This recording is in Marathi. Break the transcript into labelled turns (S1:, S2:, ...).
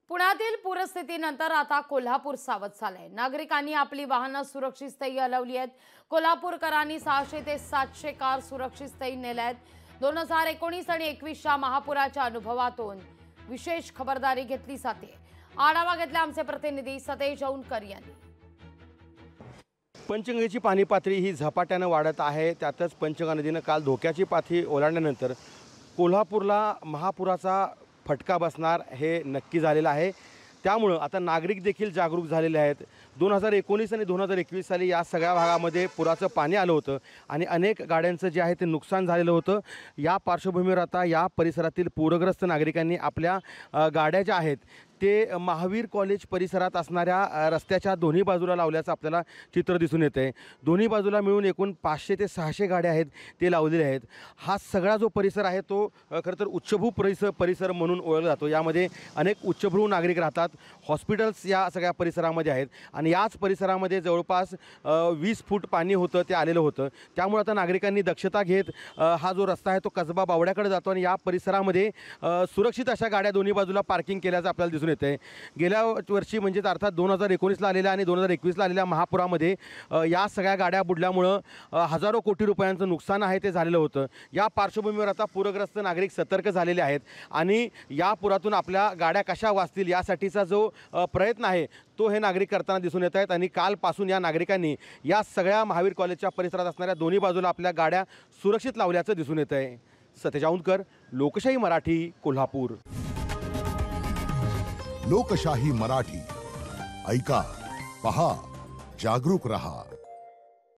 S1: पुण्यातील पूरस्थितीनंतर आता कोल्हापूर सावध झालंय। नागरिकांनी आपली वाहनं सुरक्षित स्थळी हलवली आहेत। कोल्हापूरकरांनी 600 ते 700 कार सुरक्षित स्थळी नेल्या आहेत। 2019 आणि 21च्या महापुराच्या अनुभवातून विशेष खबरदारी घेतली जाते। आढावा घेतला आमचे प्रतिनिधी सतेज औंधकर यांनी।
S2: पंचगंगेची पाणी पातळी ही झपाट्याने वाढत आहे। त्यातच पंचगंगा नदीने काल धोक्याची पातळी ओलांडल्यानंतर कोल्हापूरला महापुराचा फटका बसणार हे नक्की झालेलं आहे। त्यामुळे आता नागरिक देखील जागरूक झालेले आहेत। 2019 आणि 2021 साली या सगळ्या भागामध्ये पुराचं पाणी आलं होतं आणि अनेक गाड्यांचं जे आहे ते नुकसान झालेलं होतं। या पार्श्वभूमीवर आता या परिसरातील पूरग्रस्त नागरिकांनी आपल्या गाड्या ज्या आहेत ते महावीर कॉलेज परिसरात असणाऱ्या रस्त्याच्या दोन्ही बाजूला लावल्याचं आपल्याला चित्र दिसून येतं आहे। दोन्ही बाजूला मिळून एकूण 500 ते 600 गाड्या आहेत ते लावलेले आहेत। हा सगळा जो परिसर आहे तो खरं तर उच्चभ्रू परिसर म्हणून ओळखला जातो। यामध्ये अनेक उच्चभ्रू नागरिक राहतात। हॉस्पिटल्स या सगळ्या परिसरामध्ये आहेत आणि याच परिसरामध्ये जवळपास 20 फूट पाणी होतं ते आलेलं होतं। त्यामुळे आता नागरिकांनी दक्षता घेत हा जो रस्ता आहे तो कसबा बावड्याकडे जातो आणि या परिसरामध्ये सुरक्षित अशा गाड्या दोन्ही बाजूला पार्किंग केल्याचं आपल्याला दिसून येते। गेल्या वर्षी म्हणजे अर्थात 2019ला आलेल्या आणि 2021ला आलेल्या महापुरामध्ये या सगळ्या गाड्या बुडल्यामुळं हजारो कोटी रुपयांचं नुकसान आहे ते झालेलं होतं। या पार्श्वभूमीवर आता पूरग्रस्त नागरिक सतर्क झालेले आहेत आणि या पुरातून आपल्या गाड्या कशा वाचतील यासाठीचा जो प्रयत्न आहे तो हे नागरिक करताना दिसून येत आहेत। आणि कालपासून या नागरिकांनी या सगळ्या महावीर कॉलेजच्या परिसरात असणाऱ्या दोन्ही बाजूला आपल्या गाड्या सुरक्षित लावल्याचं दिसून येत आहे। सतेज औंधकर, लोकशाही मराठी, कोल्हापूर।
S3: लोकशाही मराठी ऐका, पहा, जागरूक रहा।